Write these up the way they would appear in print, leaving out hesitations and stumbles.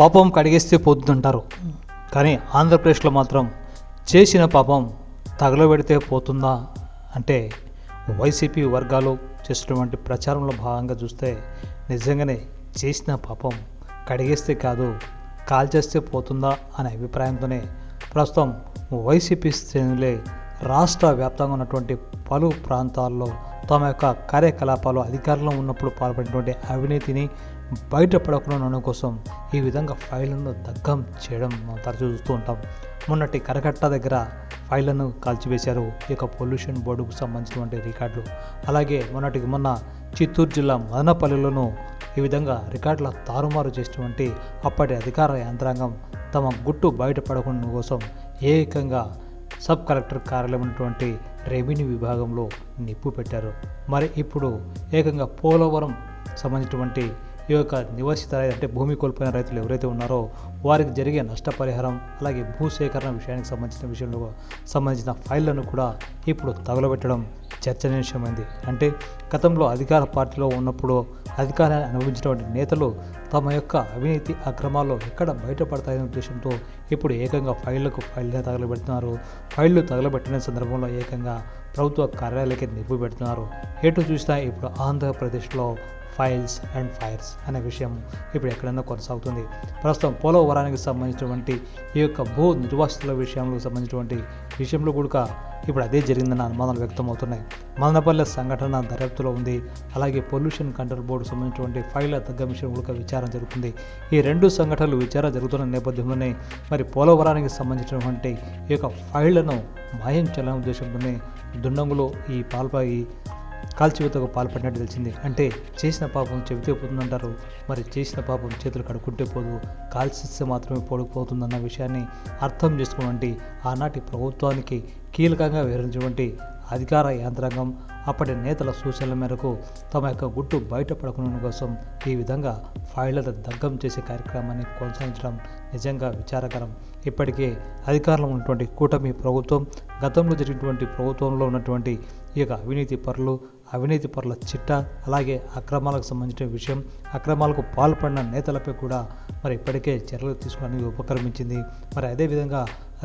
పాపం కడిగేస్తే పోతుందంటారు. కానీ ఆంధ్రప్రదేశ్లో మాత్రం చేసిన పాపం తగలబెడితే పోతుందా అంటే వైసీపీ వర్గాలు చేసినటువంటి ప్రచారంలో భాగంగా చూస్తే నిజంగానే చేసిన పాపం కడిగేస్తే కాదు కాల్చేస్తే పోతుందా అనే అభిప్రాయంతోనే ప్రస్తుతం వైసీపీ శ్రేణులే రాష్ట్ర వ్యాప్తంగా ఉన్నటువంటి పలు ప్రాంతాల్లో తమ యొక్క కార్యకలాపాలు అధికారంలో ఉన్నప్పుడు పాల్పడినటువంటి అవినీతిని బయటపడకుండా ఉండడం కోసం ఈ విధంగా ఫైళ్లను దగ్ధం చేయడం తరచూ చూస్తూ ఉంటాం. మొన్నటి కరకట్ట దగ్గర ఫైళ్లను కాల్చివేశారు ఈ యొక్క పొల్యూషన్ బోర్డుకు సంబంధించినటువంటి రికార్డులు. అలాగే మొన్న చిత్తూరు జిల్లా మదనపల్లిలోనూ ఈ విధంగా రికార్డుల తారుమారు చేసినటువంటి అప్పటి అధికార యంత్రాంగం తమ గుట్టు బయటపడకుండా కోసం ఏకంగా సబ్ కలెక్టర్ కార్యాలయం ఉన్నటువంటి రెవెన్యూ విభాగంలో నిప్పు పెట్టారు. మరి ఇప్పుడు ఏకంగా పోలవరం సంబంధించినటువంటి ఈ యొక్క నివాసిత అంటే భూమి కోల్పోయిన రైతులు ఎవరైతే ఉన్నారో వారికి జరిగే నష్టపరిహారం అలాగే భూసేకరణ విషయానికి సంబంధించిన ఫైళ్లను కూడా ఇప్పుడు తగులబెట్టడం చర్చనీయాంశమైంది. అంటే గతంలో అధికార పార్టీలో ఉన్నప్పుడు అధికారాన్ని అనుభవించినటువంటి నేతలు తమ యొక్క అవినీతి అక్రమాల్లో ఎక్కడ బయటపడతాయనే ఉద్దేశంతో ఇప్పుడు ఏకంగా ఫైళ్ళనే తగలబెడుతున్నారు. ఫైళ్లు తగలబెట్టిన సందర్భంలో ఏకంగా ప్రభుత్వ కార్యాలయాలకి నిప్పు పెడుతున్నారు. ఎటు చూసినా ఇప్పుడు ఆంధ్రప్రదేశ్లో ఫైల్స్ అండ్ ఫైర్స్ అనే విషయం ఇప్పుడు ఎక్కడైనా కొనసాగుతుంది. ప్రస్తుతం పోలవరానికి సంబంధించినటువంటి ఈ యొక్క భూ నిర్వాసితుల సంబంధించినటువంటి విషయంలో కూడా ఇప్పుడు అదే జరిగిందన్న అనుమానాలు వ్యక్తమవుతున్నాయి. మదనపల్లె సంఘటన దర్యాప్తులో ఉంది. అలాగే పొల్యూషన్ కంట్రోల్ బోర్డు సంబంధించినటువంటి ఫైళ్ల తగ్గ విషయం కూడా విచారణ జరుగుతుంది. ఈ రెండు సంఘటనలు విచారణ జరుగుతున్న నేపథ్యంలోనే మరి పోలవరానికి సంబంధించినటువంటి ఈ యొక్క ఫైళ్లను మాయం చేయాలనే ఉద్దేశంతోనే దుండంగులో ఈ కాల్చివేతకు పాల్పడినట్టు తెలిసింది. అంటే చేసిన పాపం చెబితే పోతుందంటారు. మరి చేసిన పాపం చేతులు కడుక్కుంటే పోదు, కాల్చిస్తే మాత్రమే పోతుందన్న విషయాన్ని అర్థం చేసుకున్నటువంటి ఆనాటి ప్రభుత్వానికి కీలకంగా వివరించినటువంటి అధికార యంత్రాంగం అప్పటి నేతల సూచనల మేరకు తమ యొక్క గుట్టు బయటపడకుండా కోసం ఈ విధంగా ఫైళ్లను దగ్ధం చేసే కార్యక్రమాన్ని కొనసాగించడం నిజంగా విచారకరం. ఇప్పటికే అధికారంలో ఉన్నటువంటి కూటమి ప్రభుత్వం గతంలో జరిగినటువంటి ప్రభుత్వంలో ఉన్నటువంటి ఈ యొక్క అవినీతి పరుల చిట్టా అలాగే అక్రమాలకు సంబంధించిన విషయం అక్రమాలకు పాల్పడిన నేతలపై కూడా మరి ఇప్పటికే చర్యలు తీసుకోవడానికి ఉపక్రమించింది. మరి అదేవిధంగా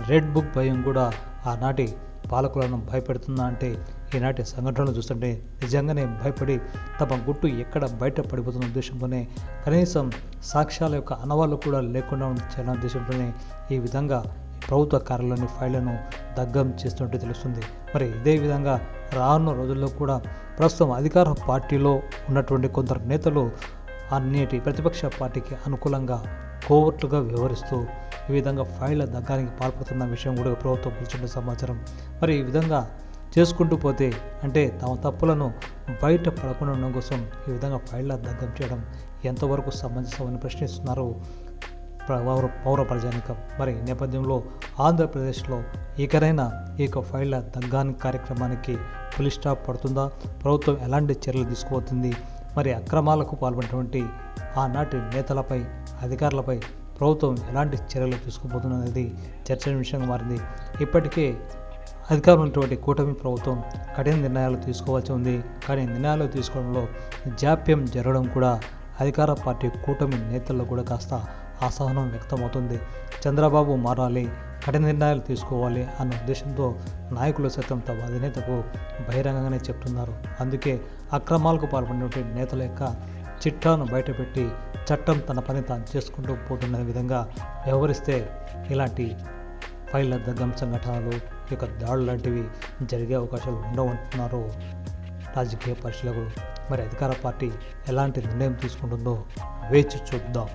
రెడ్ బుక్ భయం కూడా ఆనాటి పాలకులను భయపెడుతుందా అంటే ఈనాటి సంఘటనలు చూస్తుంటే నిజంగానే భయపడి తమ గుట్టు ఎక్కడ బయట పడిపోతున్న ఉద్దేశంతోనే కనీసం సాక్ష్యాల యొక్క అనవాళ్ళు కూడా లేకుండా ఉండాలన్న ఉద్దేశంతోనే ఈ విధంగా ప్రభుత్వ కార్యాలయంలోని ఫైళ్లను దగ్ధం చేస్తున్నట్టు తెలుస్తుంది. మరి ఇదే విధంగా రానున్న రోజుల్లో కూడా ప్రస్తుతం అధికార పార్టీలో ఉన్నటువంటి కొందరు నేతలు అన్నిటి ప్రతిపక్ష పార్టీకి అనుకూలంగా కోవర్టుగా వ్యవహరిస్తూ ఈ విధంగా ఫైళ్ల దగ్గానికి పాల్పడుతున్న విషయం కూడా ప్రభుత్వం కూర్చున్న సమాచారం. మరి ఈ విధంగా చేసుకుంటూ పోతే అంటే తమ తప్పులను బయట పడకుండా ఉండడం కోసం ఈ విధంగా ఫైళ్ల దగ్గం చేయడం ఎంతవరకు సమంజసమని ప్రశ్నిస్తున్నారు పౌర ప్రజానికం. మరి ఈ నేపథ్యంలో ఆంధ్రప్రదేశ్లో ఇకరైనా ఈ యొక్క ఫైళ్ల దగ్గానికి కార్యక్రమానికి ఫుల్ స్టాప్ పడుతుందా? ప్రభుత్వం ఎలాంటి చర్యలు తీసుకుపోతుంది? మరి అక్రమాలకు పాల్పడినటువంటి ఆనాటి నేతలపై అధికారులపై ప్రభుత్వం ఎలాంటి చర్యలు తీసుకుపోతుందనేది చర్చనీయాంశంగా మారింది. ఇప్పటికే అధికారం ఉన్నటువంటి కూటమి ప్రభుత్వం కఠిన నిర్ణయాలు తీసుకోవాల్సి ఉంది. కానీ నిర్ణయాలు తీసుకోవడంలో జాప్యం జరగడం కూడా అధికార పార్టీ కూటమి నేతల్లో కూడా కాస్త అసహనం వ్యక్తమవుతుంది. చంద్రబాబు మారాలి, కఠిన నిర్ణయాలు తీసుకోవాలి అన్న ఉద్దేశంతో నాయకులు సైతం తమ అధినేతకు బహిరంగంగానే చెప్తున్నారు. అందుకే అక్రమాలకు పాల్పడినటువంటి నేతల యొక్క చిట్టాను బయటపెట్టి చట్టం తన పని తాను చేసుకుంటూ పోతున్న విధంగా వ్యవహరిస్తే ఇలాంటి ఫైళ్ల దగ్ధం సంఘటనలు ఈ యొక్క దాడులు లాంటివి జరిగే అవకాశాలు ఉండవంటున్నారు రాజకీయ పరిశీలకులు. మరి అధికార పార్టీ ఎలాంటి నిర్ణయం తీసుకుంటుందో వేచి చూద్దాం.